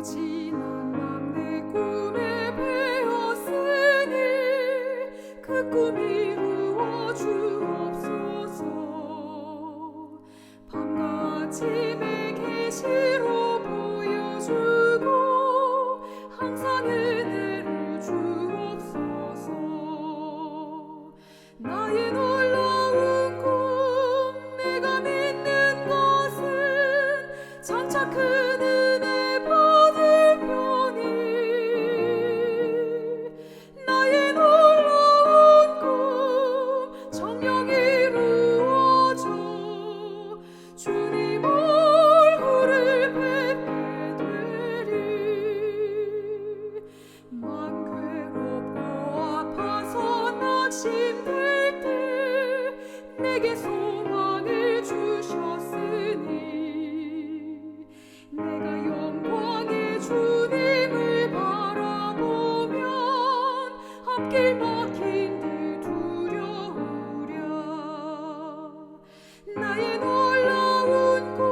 지난 막내 꿈에 베었으니 그 꿈 이루어 주옵소서. 밤과 아침의 계시로 보여주고 항상 은혜를 주옵소서. 나의 놀라운 꿈 내가 믿는 것은 장차 큰 은혜 받을 편이. 나의 놀라운 꿈 정녕 이루어져 주님 얼굴을 뵙게 되리. 만 괴롭고 아파서 낙심될 때 내게 소망을 주셨으니 내가 영광의 주님을 바라보면 앞길 막힌 듯 두려우랴. 나의 놀라운 꿈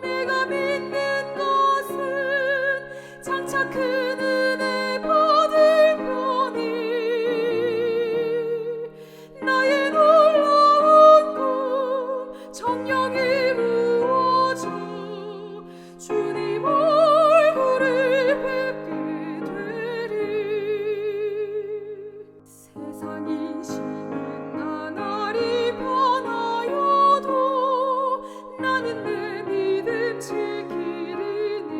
내가 믿는 것은 장차 큰 은혜 받을 편이. 나의 놀라운 꿈 정녕 이루어져 주님 얼굴을 뵙게 되리. 세상 인심은 나날이 변하여도 나는 내 믿음 지키리니.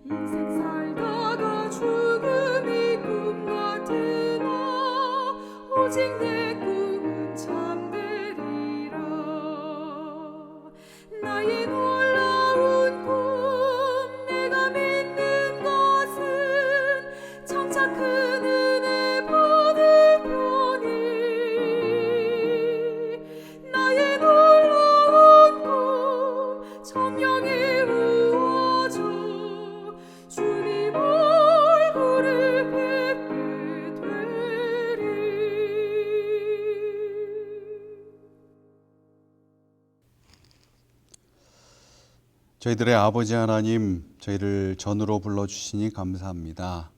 인생 살다가 죽음이 꿈 같으나 오직 내 꿈은 참되리라. 나의 놀라운 꿈 내가 믿는 것은 장차 큰 은혜 받을 편이. 나의 놀라운 꿈 정녕 이루어져 주님 얼굴을 뵙게 되리. 저희들의 아버지 하나님, 저희를 전으로 불러주시니 감사합니다.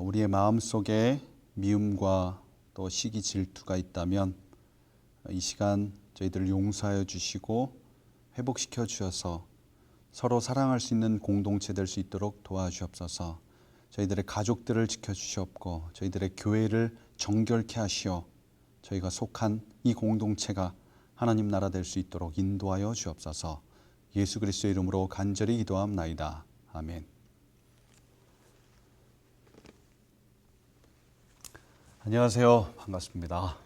우리의 마음속에 미움과 또 시기 질투가 있다면 이 시간 저희들을 용서하여 주시고 회복시켜 주셔서 서로 사랑할 수 있는 공동체 될 수 있도록 도와주옵소서. 저희들의 가족들을 지켜주시옵고 저희들의 교회를 정결케 하시어 저희가 속한 이 공동체가 하나님 나라 될 수 있도록 인도하여 주옵소서. 예수 그리스도의 이름으로 간절히 기도함나이다. 아멘. 안녕하세요. 반갑습니다.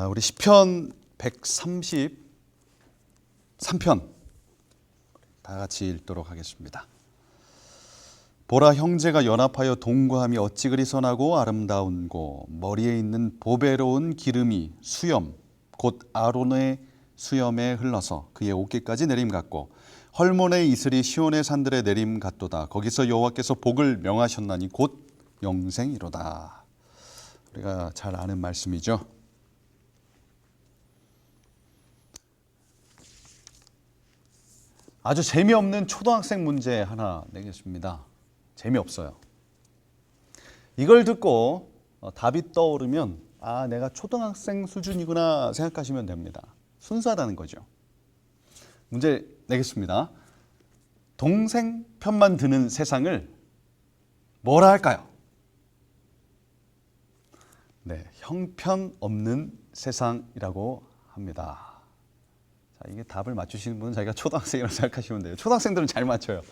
우리 시편 133편 다 같이 읽도록 하겠습니다. 보라, 형제가 연합하여 동거함이 어찌 그리 선하고 아름다운고, 머리에 있는 보배로운 기름이 수염 곧 아론의 수염에 흘러서 그의 어깨까지 내림 같고, 헐몬의 이슬이 시온의 산들에 내림 같도다. 거기서 여호와께서 복을 명하셨나니 곧 영생이로다. 우리가 잘 아는 말씀이죠. 아주 재미없는 초등학생 문제 하나 내겠습니다. 재미없어요. 이걸 듣고 답이 떠오르면 내가 초등학생 수준이구나 생각하시면 됩니다. 순수하다는 거죠. 문제 내겠습니다. 동생 편만 드는 세상을 뭐라 할까요? 네, 형편없는 세상이라고 합니다. 자, 이게 답을 맞추시는 분은 자기가 초등학생이라고 생각하시면 돼요. 초등학생들은 잘 맞춰요.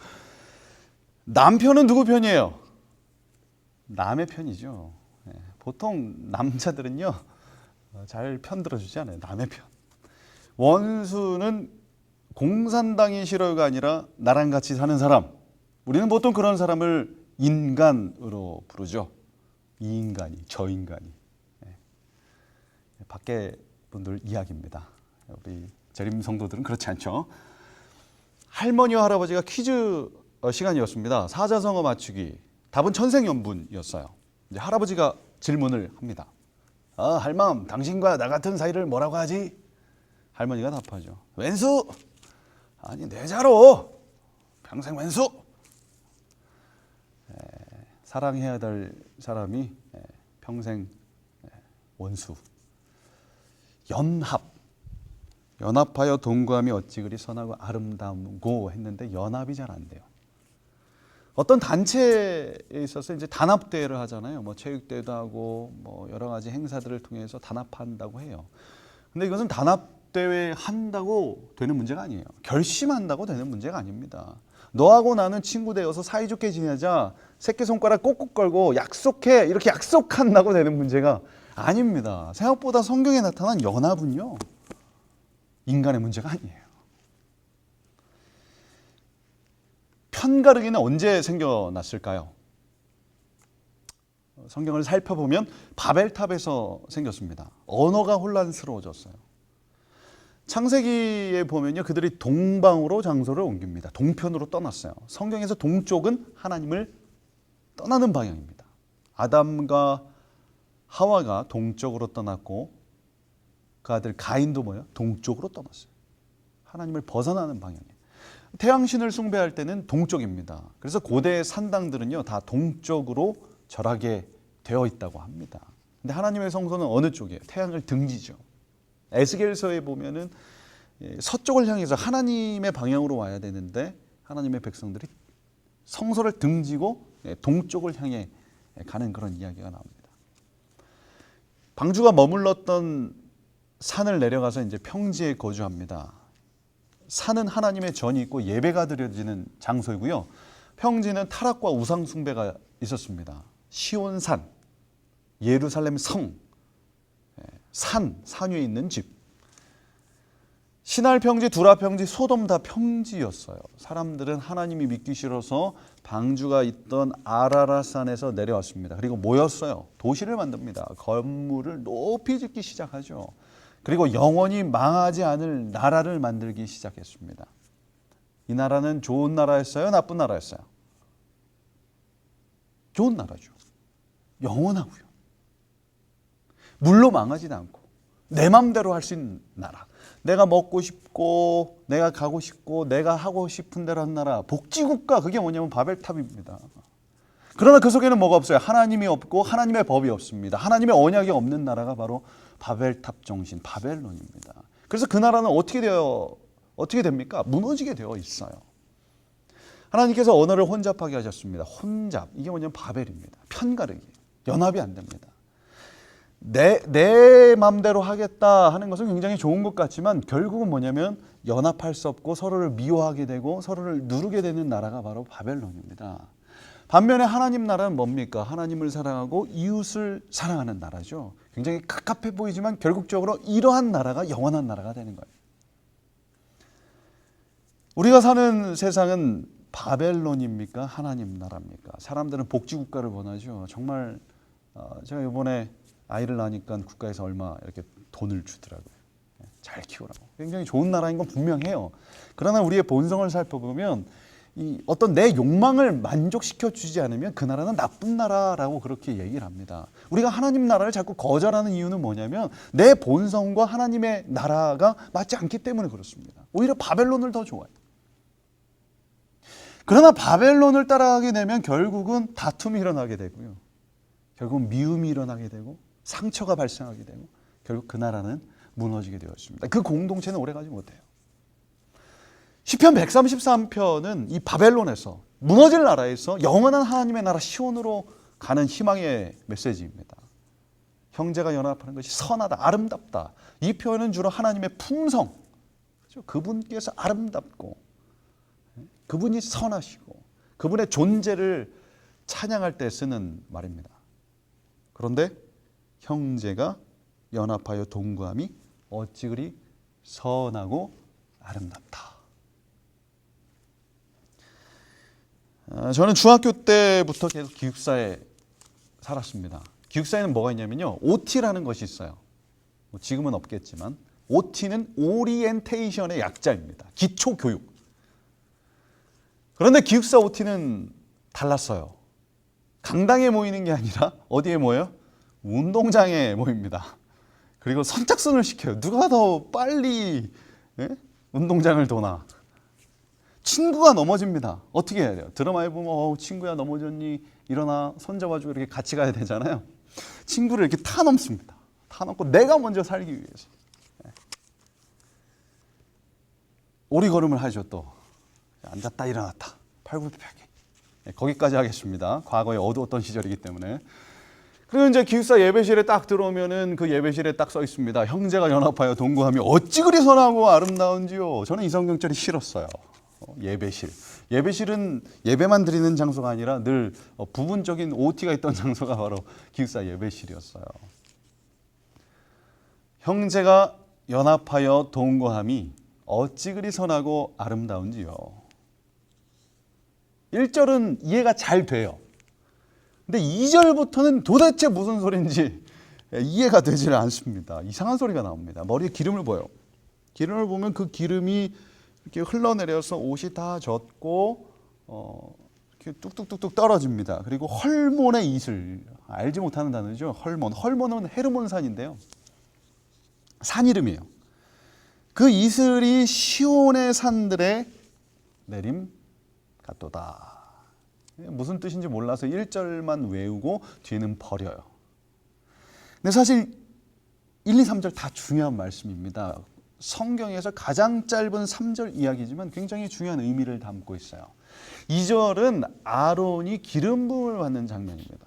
남편은 누구 편이에요? 남의 편이죠. 네, 보통 남자들은요 잘 편 들어주지 않아요. 남의 편. 원수는 공산당이 싫어요가 아니라 나랑 같이 사는 사람. 우리는 보통 그런 사람을 인간으로 부르죠. 이 인간이, 저 인간이. 네. 밖에 분들 이야기입니다. 우리 재림 성도들은 그렇지 않죠. 할머니와 할아버지가 퀴즈 시간이었습니다. 사자성어 맞추기. 답은 천생연분이었어요. 이제 할아버지가 질문을 합니다. 할멈, 당신과 나 같은 사이를 뭐라고 하지? 할머니가 답하죠. 왼수! 아니 내 자로! 평생 왼수! 사랑해야 될 사람이 평생 원수. 연합하여 동거함이 어찌 그리 선하고 아름다우고 했는데 연합이 잘 안 돼요. 어떤 단체에 있어서 이제 단합대회를 하잖아요. 뭐 체육대회도 하고 뭐 여러 가지 행사들을 통해서 단합한다고 해요. 근데 이것은 단합대회 한다고 되는 문제가 아니에요. 결심한다고 되는 문제가 아닙니다. 너하고 나는 친구 되어서 사이좋게 지내자, 새끼손가락 꼭꼭 걸고 약속해, 이렇게 약속한다고 되는 문제가 아닙니다. 생각보다 성경에 나타난 연합은요, 인간의 문제가 아니에요. 편가르기는 언제 생겨났을까요? 성경을 살펴보면 바벨탑에서 생겼습니다. 언어가 혼란스러워졌어요. 창세기에 보면요, 그들이 동방으로 장소를 옮깁니다. 동편으로 떠났어요. 성경에서 동쪽은 하나님을 떠나는 방향입니다. 아담과 하와가 동쪽으로 떠났고 그 아들 가인도 뭐예요? 동쪽으로 떠났어요. 하나님을 벗어나는 방향이에요. 태양신을 숭배할 때는 동쪽입니다. 그래서 고대 산당들은요, 다 동쪽으로 절하게 되어 있다고 합니다. 근데 하나님의 성소는 어느 쪽이에요? 태양을 등지죠. 에스겔서에 보면은 서쪽을 향해서 하나님의 방향으로 와야 되는데 하나님의 백성들이 성소를 등지고 동쪽을 향해 가는 그런 이야기가 나옵니다. 방주가 머물렀던 산을 내려가서 이제 평지에 거주합니다. 산은 하나님의 전이 있고 예배가 드려지는 장소이고요. 평지는 타락과 우상 숭배가 있었습니다. 시온산, 예루살렘 성, 산 위에 있는 집. 시날 평지, 두라 평지, 소돔 다 평지였어요. 사람들은 하나님이 믿기 싫어서 방주가 있던 아라랏산에서 내려왔습니다. 그리고 모였어요. 도시를 만듭니다. 건물을 높이 짓기 시작하죠. 그리고 영원히 망하지 않을 나라를 만들기 시작했습니다. 이 나라는 좋은 나라였어요? 나쁜 나라였어요? 좋은 나라죠. 영원하고요. 물로 망하지도 않고 내 맘대로 할 수 있는 나라. 내가 먹고 싶고 내가 가고 싶고 내가 하고 싶은 대로 한 나라. 복지국가, 그게 뭐냐면 바벨탑입니다. 그러나 그 속에는 뭐가 없어요? 하나님이 없고 하나님의 법이 없습니다. 하나님의 언약이 없는 나라가 바로 바벨탑 정신, 바벨론입니다. 그래서 그 나라는 어떻게 됩니까? 무너지게 되어 있어요. 하나님께서 언어를 혼잡하게 하셨습니다. 혼잡, 이게 뭐냐면 바벨입니다. 편가르기, 연합이 안 됩니다. 내 맘대로 하겠다 하는 것은 굉장히 좋은 것 같지만 결국은 뭐냐면 연합할 수 없고 서로를 미워하게 되고 서로를 누르게 되는 나라가 바로 바벨론입니다. 반면에 하나님 나라는 뭡니까? 하나님을 사랑하고 이웃을 사랑하는 나라죠. 굉장히 갑갑해 보이지만 결국적으로 이러한 나라가 영원한 나라가 되는 거예요. 우리가 사는 세상은 바벨론입니까? 하나님 나라입니까? 사람들은 복지국가를 원하죠. 정말 제가 이번에 아이를 낳으니까 국가에서 얼마 이렇게 돈을 주더라고요. 잘 키우라고. 굉장히 좋은 나라인 건 분명해요. 그러나 우리의 본성을 살펴보면 이 어떤 내 욕망을 만족시켜 주지 않으면 그 나라는 나쁜 나라라고 그렇게 얘기를 합니다. 우리가 하나님 나라를 자꾸 거절하는 이유는 뭐냐면 내 본성과 하나님의 나라가 맞지 않기 때문에 그렇습니다. 오히려 바벨론을 더 좋아해요. 그러나 바벨론을 따라가게 되면 결국은 다툼이 일어나게 되고요. 결국은 미움이 일어나게 되고 상처가 발생하게 되고 결국 그 나라는 무너지게 되었습니다. 그 공동체는 오래가지 못해요. 시편 133편은 이 바벨론에서 무너질 나라에서 영원한 하나님의 나라 시온으로 가는 희망의 메시지입니다. 형제가 연합하는 것이 선하다, 아름답다. 이 표현은 주로 하나님의 품성, 그분께서 아름답고 그분이 선하시고 그분의 존재를 찬양할 때 쓰는 말입니다. 그런데 형제가 연합하여 동거함이 어찌 그리 선하고 아름답다. 저는 중학교 때부터 계속 기숙사에 살았습니다. 기숙사에는 뭐가 있냐면요, OT라는 것이 있어요. 지금은 없겠지만 OT는 오리엔테이션의 약자입니다. 기초교육. 그런데 기숙사 OT는 달랐어요. 강당에 모이는 게 아니라 어디에 모여요? 운동장에 모입니다. 그리고 선착순을 시켜요. 누가 더 빨리 운동장을 도나. 친구가 넘어집니다. 어떻게 해야 돼요? 드라마에 보면 친구야 넘어졌니? 일어나 손잡아주고 이렇게 같이 가야 되잖아요. 친구를 이렇게 타 넘습니다. 타 넘고 내가 먼저 살기 위해서. 오리걸음을 하죠. 또 앉았다 일어났다 팔굽혀펴기. 거기까지 하겠습니다. 과거에 어두웠던 시절이기 때문에. 그리고 이제 기숙사 예배실에 딱 들어오면은 그 예배실에 딱 써 있습니다. 형제가 연합하여 동거하며 어찌 그리 선하고 아름다운지요. 저는 이 성경절이 싫었어요. 예배실. 예배실은 예배만 드리는 장소가 아니라 늘 부분적인 OT가 있던 장소가 바로 기숙사 예배실이었어요. 형제가 연합하여 동거함이 어찌 그리 선하고 아름다운지요. 1절은 이해가 잘 돼요. 근데 2절부터는 도대체 무슨 소리인지 이해가 되지를 않습니다. 이상한 소리가 나옵니다. 머리에 기름을 부어요. 기름을 보면 그 기름이 이렇게 흘러내려서 옷이 다 젖고 이렇게 뚝뚝뚝뚝 떨어집니다. 그리고 헐몬의 이슬, 알지 못하는 단어죠. 헐몬. 헐몬은 헤르몬산인데요. 산 이름이에요. 그 이슬이 시온의 산들에 내림 같도다. 무슨 뜻인지 몰라서 1절만 외우고 뒤에는 버려요. 근데 사실 1, 2, 3절 다 중요한 말씀입니다. 성경에서 가장 짧은 3절 이야기지만 굉장히 중요한 의미를 담고 있어요. 2절은 아론이 기름 부음을 받는 장면입니다.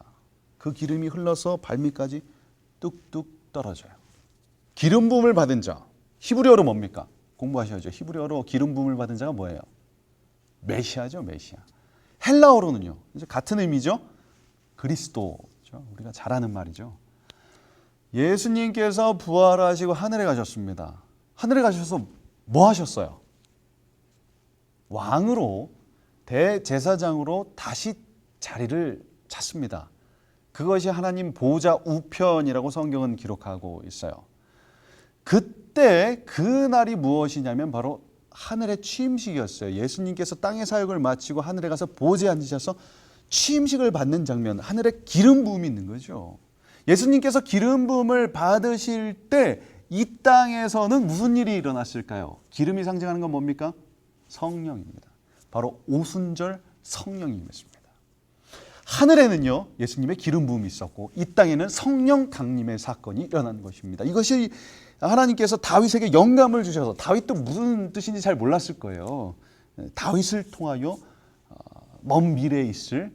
그 기름이 흘러서 발밑까지 뚝뚝 떨어져요. 기름 부음을 받은 자, 히브리어로 뭡니까? 공부하셔야죠. 히브리어로 기름 부음을 받은 자가 뭐예요? 메시아죠, 메시아. 헬라어로는요, 이제 같은 의미죠. 그리스도죠. 우리가 잘 아는 말이죠. 예수님께서 부활하시고 하늘에 가셨습니다. 하늘에 가셔서 뭐 하셨어요? 왕으로, 대제사장으로 다시 자리를 찾습니다. 그것이 하나님 보좌 우편이라고 성경은 기록하고 있어요. 그때 그 날이 무엇이냐면 바로 하늘의 취임식이었어요. 예수님께서 땅의 사역을 마치고 하늘에 가서 보좌에 앉으셔서 취임식을 받는 장면, 하늘에 기름 부음이 있는 거죠. 예수님께서 기름 부음을 받으실 때 이 땅에서는 무슨 일이 일어났을까요? 기름이 상징하는 건 뭡니까? 성령입니다. 바로 오순절 성령이 임했습니다. 하늘에는요, 예수님의 기름 부음이 있었고 이 땅에는 성령 강림의 사건이 일어난 것입니다. 이것이 하나님께서 다윗에게 영감을 주셔서, 다윗도 무슨 뜻인지 잘 몰랐을 거예요. 다윗을 통하여 먼 미래에 있을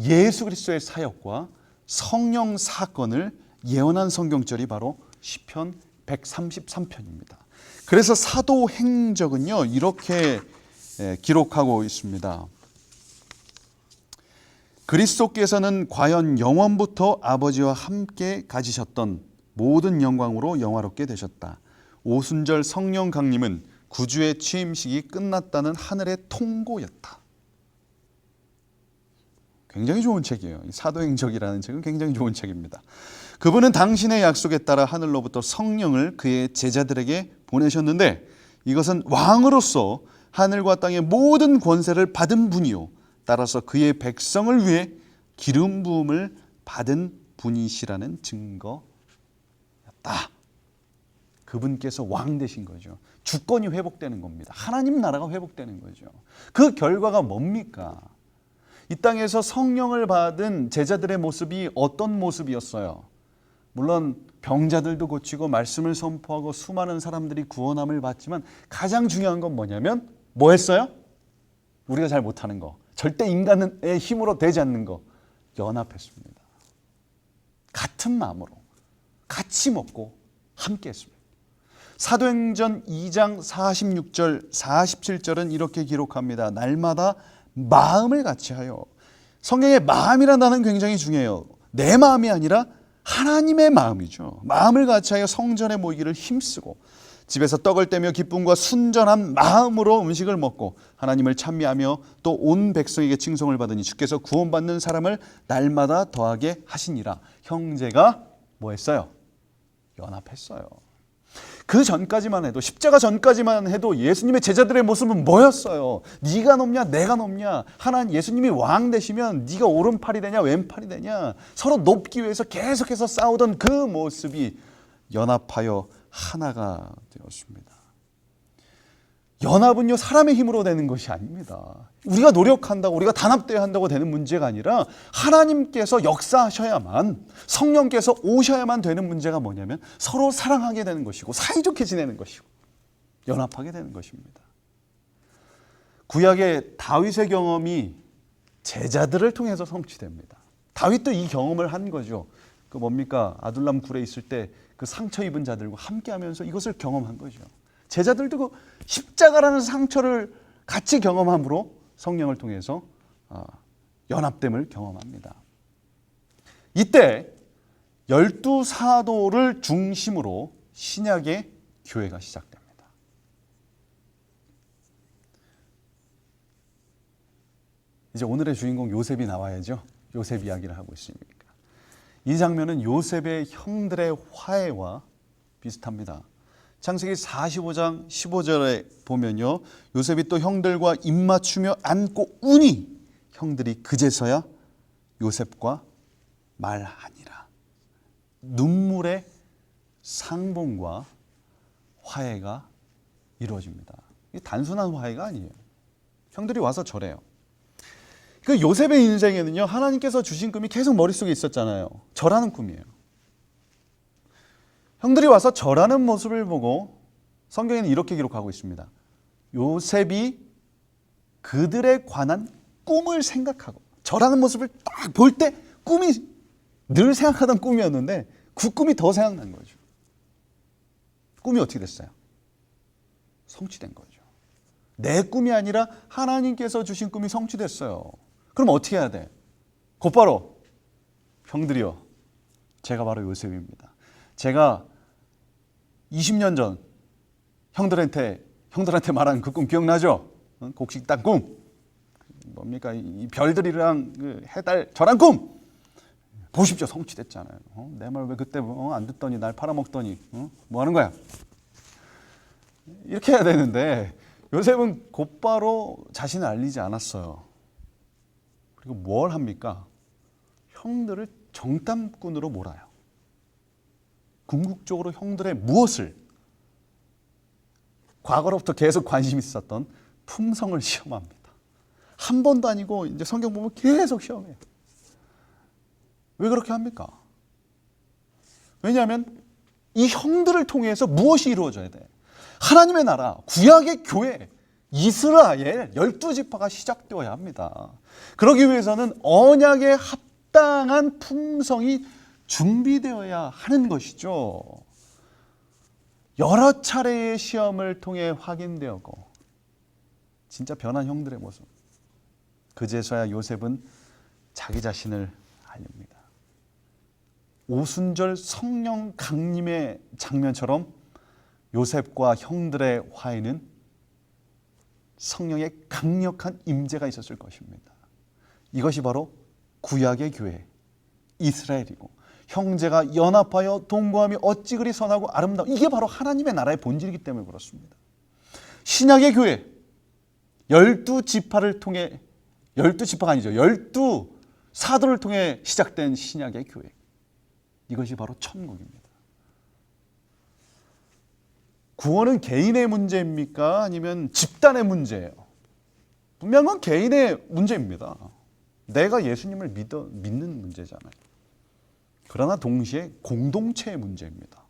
예수 그리스도의 사역과 성령 사건을 예언한 성경절이 바로 시편 133편입니다. 그래서 사도행적은요, 이렇게 기록하고 있습니다. 그리스도께서는 과연 영원부터 아버지와 함께 가지셨던 모든 영광으로 영화롭게 되셨다. 오순절 성령 강림은 구주의 취임식이 끝났다는 하늘의 통고였다. 굉장히 좋은 책이에요. 사도행적이라는 책은 굉장히 좋은 책입니다. 그분은 당신의 약속에 따라 하늘로부터 성령을 그의 제자들에게 보내셨는데 이것은 왕으로서 하늘과 땅의 모든 권세를 받은 분이요, 따라서 그의 백성을 위해 기름 부음을 받은 분이시라는 증거였다. 그분께서 왕 되신 거죠. 주권이 회복되는 겁니다. 하나님 나라가 회복되는 거죠. 그 결과가 뭡니까? 이 땅에서 성령을 받은 제자들의 모습이 어떤 모습이었어요? 물론 병자들도 고치고 말씀을 선포하고 수많은 사람들이 구원함을 받지만 가장 중요한 건 뭐냐면 뭐 했어요? 우리가 잘 못하는 거, 절대 인간의 힘으로 되지 않는 거, 연합했습니다. 같은 마음으로 같이 먹고 함께 했습니다. 사도행전 2장 46절 47절은 이렇게 기록합니다. 날마다 마음을 같이 하여. 성경의 마음이라는 단어는 굉장히 중요해요. 내 마음이 아니라 하나님의 마음이죠. 마음을 같이 하여 성전에 모이기를 힘쓰고 집에서 떡을 떼며 기쁨과 순전한 마음으로 음식을 먹고 하나님을 찬미하며 또 온 백성에게 칭송을 받으니 주께서 구원받는 사람을 날마다 더하게 하시니라. 형제가 뭐 했어요? 연합했어요. 그 전까지만 해도, 십자가 전까지만 해도 예수님의 제자들의 모습은 뭐였어요? 네가 높냐 내가 높냐, 하나님 예수님이 왕 되시면 네가 오른팔이 되냐 왼팔이 되냐, 서로 높기 위해서 계속해서 싸우던 그 모습이 연합하여 하나가 되었습니다. 연합은요, 사람의 힘으로 되는 것이 아닙니다. 우리가 노력한다고, 우리가 단합되어야 한다고 되는 문제가 아니라 하나님께서 역사하셔야만, 성령께서 오셔야만 되는 문제가 뭐냐면 서로 사랑하게 되는 것이고 사이좋게 지내는 것이고 연합하게 되는 것입니다. 구약의 다윗의 경험이 제자들을 통해서 성취됩니다. 다윗도 이 경험을 한 거죠. 그 뭡니까? 아둘람 굴에 있을 때 그 상처 입은 자들과 함께하면서 이것을 경험한 거죠. 제자들도 그 십자가라는 상처를 같이 경험함으로 성령을 통해서 연합됨을 경험합니다. 이때 12사도를 중심으로 신약의 교회가 시작됩니다. 이제 오늘의 주인공 요셉이 나와야죠. 요셉 이야기를 하고 있으니까. 이 장면은 요셉의 형들의 화해와 비슷합니다. 창세기 45장 15절에 보면요, 요셉이 또 형들과 입맞추며 안고 우니 형들이 그제서야 요셉과 말하니라. 눈물의 상봉과 화해가 이루어집니다. 이게 단순한 화해가 아니에요. 형들이 와서 절해요. 그 요셉의 인생에는요, 하나님께서 주신 꿈이 계속 머릿속에 있었잖아요. 절하는 꿈이에요. 형들이 와서 절하는 모습을 보고 성경에는 이렇게 기록하고 있습니다. 요셉이 그들에 관한 꿈을 생각하고, 절하는 모습을 딱 볼 때 꿈이 늘 생각하던 꿈이었는데 그 꿈이 더 생각난 거죠. 꿈이 어떻게 됐어요? 성취된 거죠. 내 꿈이 아니라 하나님께서 주신 꿈이 성취됐어요. 그럼 어떻게 해야 돼? 곧바로 형들이요, 제가 바로 요셉입니다. 제가 20년 전 형들한테 말한 그 꿈 기억나죠? 곡식 딴 꿈. 뭡니까? 이 별들이랑 그 해달 저란 꿈. 보십시오, 성취됐잖아요. 내 말 왜 그때 안 듣더니 날 팔아먹더니 뭐 하는 거야? 이렇게 해야 되는데 요셉은 곧바로 자신을 알리지 않았어요. 그리고 뭘 합니까? 형들을 정탐꾼으로 몰아요. 궁극적으로 형들의 무엇을, 과거로부터 계속 관심이 있었던 품성을 시험합니다. 한 번도 아니고 이제 성경 보면 계속 시험해요. 왜 그렇게 합니까? 왜냐하면 이 형들을 통해서 무엇이 이루어져야 돼? 하나님의 나라, 구약의 교회, 이스라엘 12지파가 시작되어야 합니다. 그러기 위해서는 언약에 합당한 품성이 준비되어야 하는 것이죠. 여러 차례의 시험을 통해 확인되었고 진짜 변한 형들의 모습. 그제서야 요셉은 자기 자신을 알립니다. 오순절 성령 강림의 장면처럼 요셉과 형들의 화해는 성령의 강력한 임재가 있었을 것입니다. 이것이 바로 구약의 교회, 이스라엘이고, 형제가 연합하여 동거함이 어찌 그리 선하고 아름다워, 이게 바로 하나님의 나라의 본질이기 때문에 그렇습니다. 신약의 교회, 12지파를 통해, 12지파가 아니죠, 12사도를 통해 시작된 신약의 교회, 이것이 바로 천국입니다. 구원은 개인의 문제입니까? 아니면 집단의 문제예요? 분명한 건 개인의 문제입니다. 내가 예수님을 믿는 문제잖아요. 그러나 동시에 공동체의 문제입니다.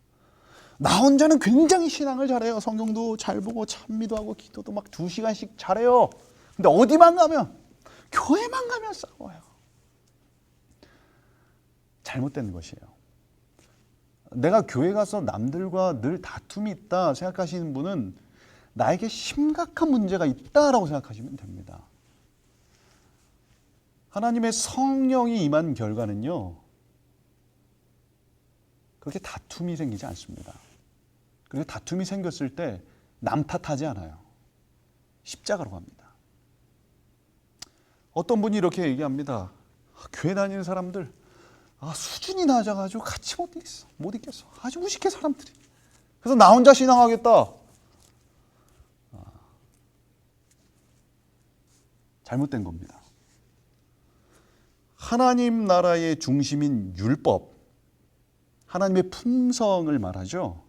나 혼자는 굉장히 신앙을 잘해요. 성경도 잘 보고 찬미도 하고 기도도 막 2시간씩 잘해요. 근데 어디만 가면, 교회만 가면 싸워요. 잘못된 것이에요. 내가 교회 가서 남들과 늘 다툼이 있다 생각하시는 분은 나에게 심각한 문제가 있다라고 생각하시면 됩니다. 하나님의 성령이 임한 결과는요, 그렇게 다툼이 생기지 않습니다. 그리고 다툼이 생겼을 때 남 탓하지 않아요. 십자가로 갑니다. 어떤 분이 이렇게 얘기합니다. 교회 다니는 사람들 수준이 낮아가지고 같이 못 있겠어. 아주 무식해 사람들이. 그래서 나 혼자 신앙하겠다. 잘못된 겁니다. 하나님 나라의 중심인 율법, 하나님의 품성을 말하죠.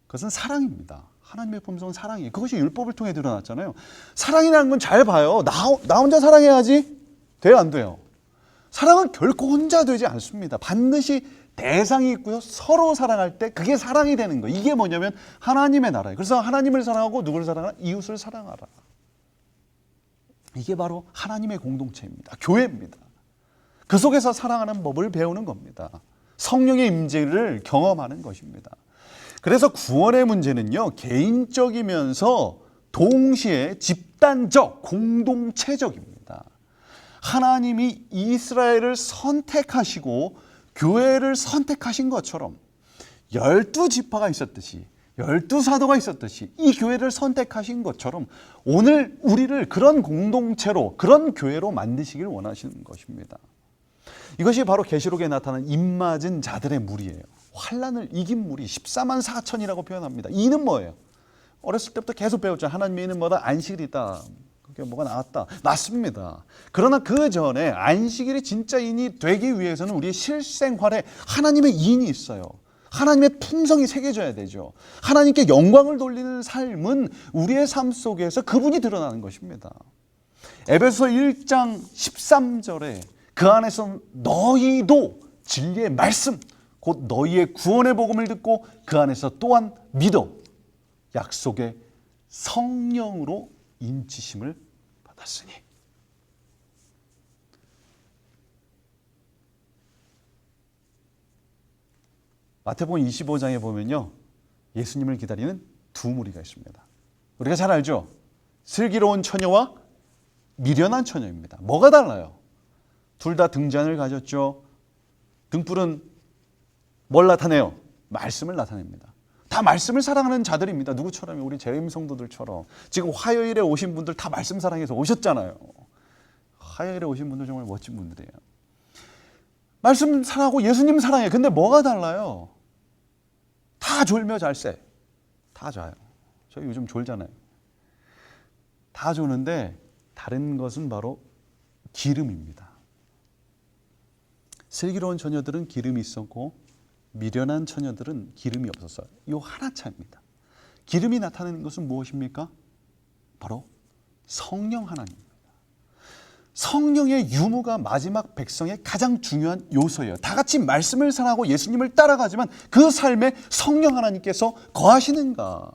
그것은 사랑입니다. 하나님의 품성은 사랑이에요. 그것이 율법을 통해 드러났잖아요. 사랑이라는 건 잘 봐요. 나 혼자 사랑해야지. 돼요, 안 돼요? 사랑은 결코 혼자 되지 않습니다. 반드시 대상이 있고요. 서로 사랑할 때 그게 사랑이 되는 거예요. 이게 뭐냐면 하나님의 나라예요. 그래서 하나님을 사랑하고 누구를 사랑하라? 이웃을 사랑하라. 이게 바로 하나님의 공동체입니다. 교회입니다. 그 속에서 사랑하는 법을 배우는 겁니다. 성령의 임재를 경험하는 것입니다. 그래서 구원의 문제는요, 개인적이면서 동시에 집단적, 공동체적입니다. 하나님이 이스라엘을 선택하시고 교회를 선택하신 것처럼 12지파가 있었듯이 12사도가 있었듯이 이 교회를 선택하신 것처럼 오늘 우리를 그런 공동체로, 그런 교회로 만드시길 원하시는 것입니다. 이것이 바로 계시록에 나타난 입맞은 자들의 무리예요. 환난을 이긴 무리 14만 4천이라고 표현합니다. 이는 뭐예요? 어렸을 때부터 계속 배웠죠. 하나님의 이는 뭐다? 안식일이다. 그게 뭐가 나왔다. 맞습니다. 그러나 그 전에 안식일이 진짜 인이 되기 위해서는 우리의 실생활에 하나님의 인이 있어요. 하나님의 품성이 새겨져야 되죠. 하나님께 영광을 돌리는 삶은 우리의 삶 속에서 그분이 드러나는 것입니다. 에베소 1장 13절에 그 안에서 너희도 진리의 말씀, 곧 너희의 구원의 복음을 듣고 그 안에서 또한 믿어 약속의 성령으로 인치심을 받았으니. 마태복음 25장에 보면요, 예수님을 기다리는 두 무리가 있습니다. 우리가 잘 알죠? 슬기로운 처녀와 미련한 처녀입니다. 뭐가 달라요? 둘 다 등잔을 가졌죠. 등불은 뭘 나타내요? 말씀을 나타냅니다. 다 말씀을 사랑하는 자들입니다. 누구처럼요? 우리 재림 성도들처럼. 지금 화요일에 오신 분들 다 말씀 사랑해서 오셨잖아요. 화요일에 오신 분들 정말 멋진 분들이에요. 말씀 사랑하고 예수님 사랑해요. 근데 뭐가 달라요? 다 졸며 잘세. 다 자요. 저희 요즘 졸잖아요. 다 조는데 다른 것은 바로 기름입니다. 슬기로운 처녀들은 기름이 있었고 미련한 처녀들은 기름이 없었어요. 이 하나 차이입니다. 기름이 나타내는 것은 무엇입니까? 바로 성령 하나님입니다. 성령의 유무가 마지막 백성의 가장 중요한 요소예요. 다 같이 말씀을 사랑하고 예수님을 따라가지만 그 삶에 성령 하나님께서 거하시는가?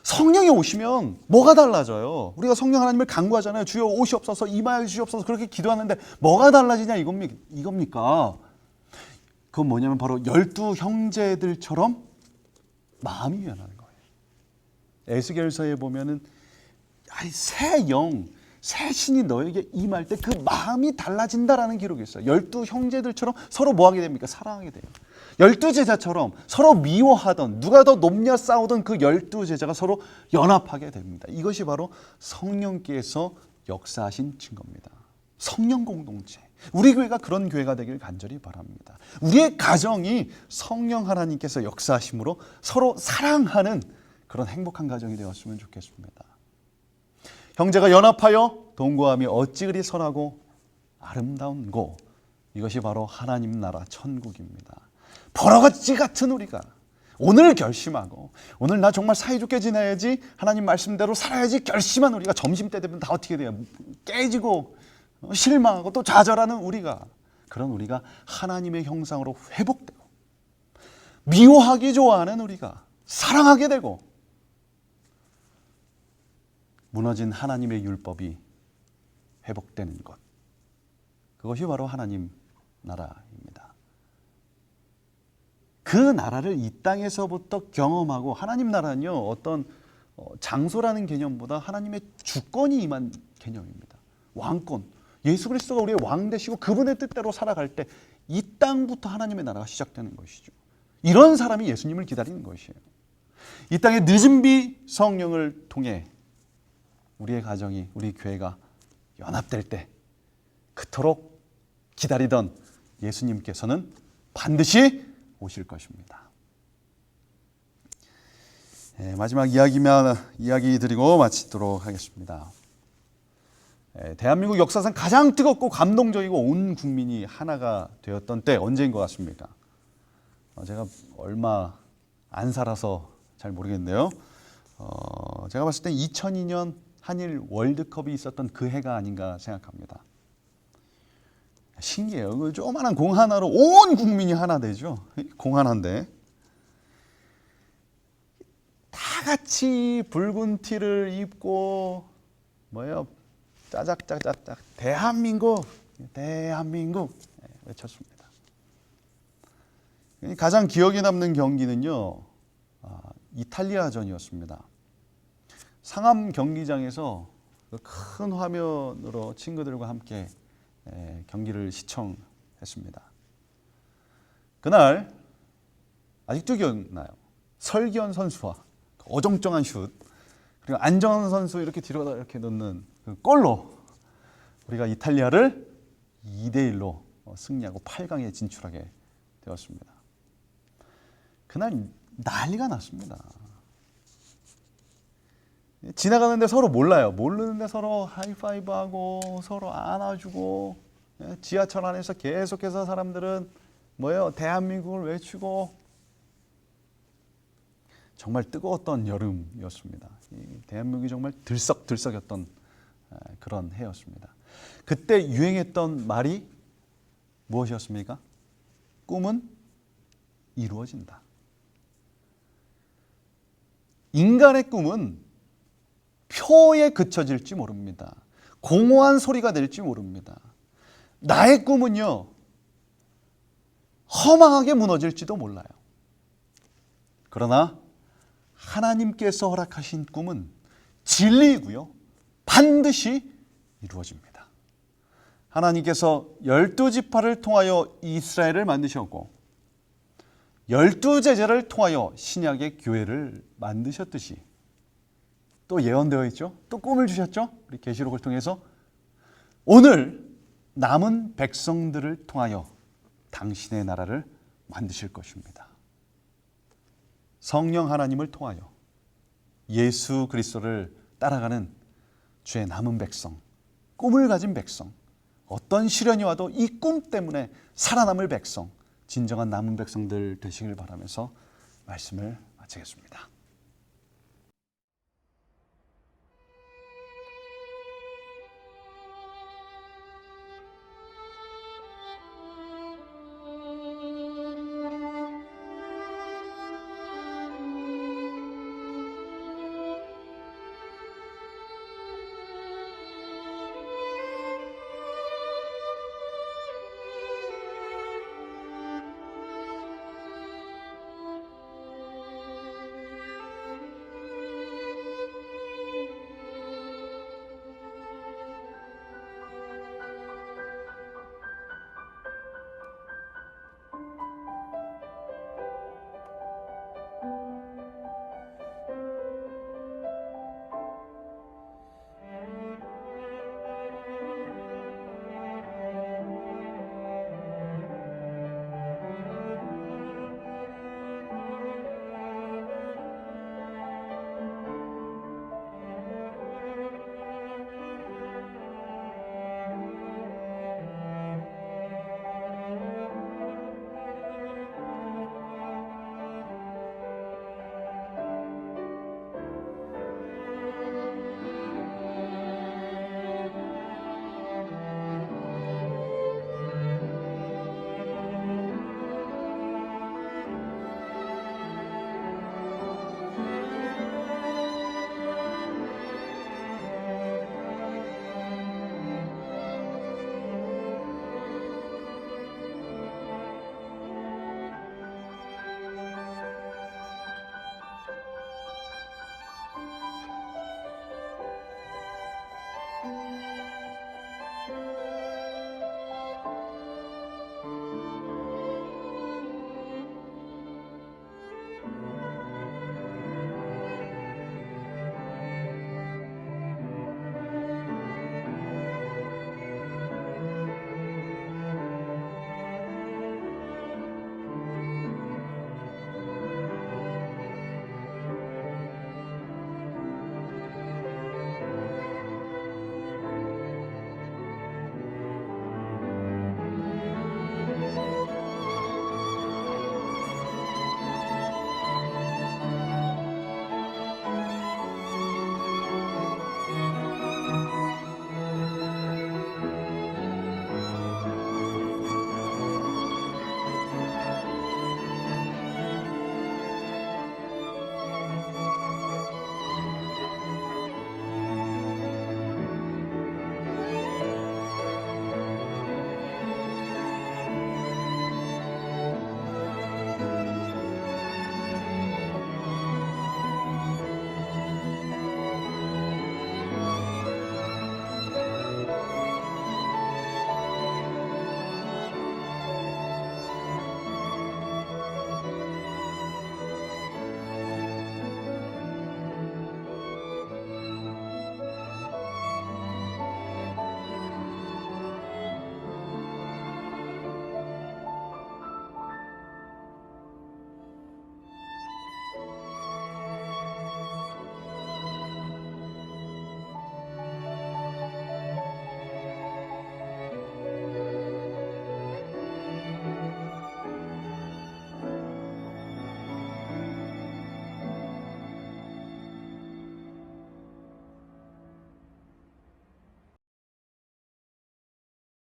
성령이 오시면 뭐가 달라져요? 우리가 성령 하나님을 간구하잖아요. 주여 오시옵소서, 임하여 주시옵소서 그렇게 기도하는데 뭐가 달라지냐 이겁니까? 그건 뭐냐면 바로 12 형제들처럼 마음이 변하는 거예요. 에스겔서에 보면은 새 영, 새 신이 너에게 임할 때 그 마음이 달라진다라는 기록이 있어요. 12 형제들처럼 서로 뭐 하게 됩니까? 사랑하게 돼요. 12 제자처럼 서로 미워하던, 누가 더 높냐 싸우던 그 12 제자가 서로 연합하게 됩니다. 이것이 바로 성령께서 역사하신 증거입니다. 성령 공동체. 우리 교회가 그런 교회가 되길 간절히 바랍니다. 우리의 가정이 성령 하나님께서 역사하심으로 서로 사랑하는 그런 행복한 가정이 되었으면 좋겠습니다. 형제가 연합하여 동거함이 어찌 그리 선하고 아름다운고. 이것이 바로 하나님 나라 천국입니다. 버러지 같은 우리가 오늘 결심하고 오늘 나 정말 사이좋게 지내야지, 하나님 말씀대로 살아야지 결심한 우리가 점심때 되면 다 어떻게 돼요? 깨지고 실망하고 또 좌절하는 그런 우리가 하나님의 형상으로 회복되고, 미워하기 좋아하는 우리가 사랑하게 되고, 무너진 하나님의 율법이 회복되는 것, 그것이 바로 하나님 나라입니다. 그 나라를 이 땅에서부터 경험하고, 하나님 나라는요 어떤 장소라는 개념보다 하나님의 주권이 임한 개념입니다. 왕권, 예수 그리스도가 우리의 왕 되시고 그분의 뜻대로 살아갈 때 이 땅부터 하나님의 나라가 시작되는 것이죠. 이런 사람이 예수님을 기다리는 것이에요. 이 땅의 늦은 비 성령을 통해 우리의 가정이, 우리 교회가 연합될 때 그토록 기다리던 예수님께서는 반드시 오실 것입니다. 마지막 이야기 드리고 마치도록 하겠습니다. 대한민국 역사상 가장 뜨겁고 감동적이고 온 국민이 하나가 되었던 때 언제인 것 같습니까? 제가 얼마 안 살아서 잘 모르겠네요. 제가 봤을 때 2002년 한일 월드컵이 있었던 그 해가 아닌가 생각합니다. 신기해요. 그 조그마한 공 하나로 온 국민이 하나 되죠. 공 하나인데 다 같이 붉은 티를 입고 뭐예요? 짜작짜작짝 대한민국 외쳤습니다. 가장 기억에 남는 경기는요, 이탈리아전이었습니다. 상암 경기장에서 큰 화면으로 친구들과 함께 경기를 시청했습니다. 그날 아직도 기억나요. 설기현 선수와 어정쩡한 슛, 그리고 안정환 선수 이렇게 뒤로 이렇게 넣는 그 골로 우리가 이탈리아를 2대1로 승리하고 8강에 진출하게 되었습니다. 그날 난리가 났습니다. 지나가는데 서로 몰라요. 모르는데 서로 하이파이브하고 서로 안아주고, 지하철 안에서 계속해서 사람들은 뭐예요? 대한민국을 외치고. 정말 뜨거웠던 여름이었습니다. 대한민국이 정말 들썩들썩했던 그런 해였습니다. 그때 유행했던 말이 무엇이었습니까? 꿈은 이루어진다. 인간의 꿈은 표에 그쳐질지 모릅니다. 공허한 소리가 될지 모릅니다. 나의 꿈은요, 허망하게 무너질지도 몰라요. 그러나 하나님께서 허락하신 꿈은 진리이고요, 반드시 이루어집니다. 하나님께서 12지파를 통하여 이스라엘을 만드셨고 12제자를 통하여 신약의 교회를 만드셨듯이 또 예언되어 있죠. 또 꿈을 주셨죠. 우리 계시록을 통해서 오늘 남은 백성들을 통하여 당신의 나라를 만드실 것입니다. 성령 하나님을 통하여 예수 그리스도를 따라가는 주의 남은 백성, 꿈을 가진 백성, 어떤 시련이 와도 이 꿈 때문에 살아남을 백성, 진정한 남은 백성들 되시길 바라면서 말씀을 마치겠습니다.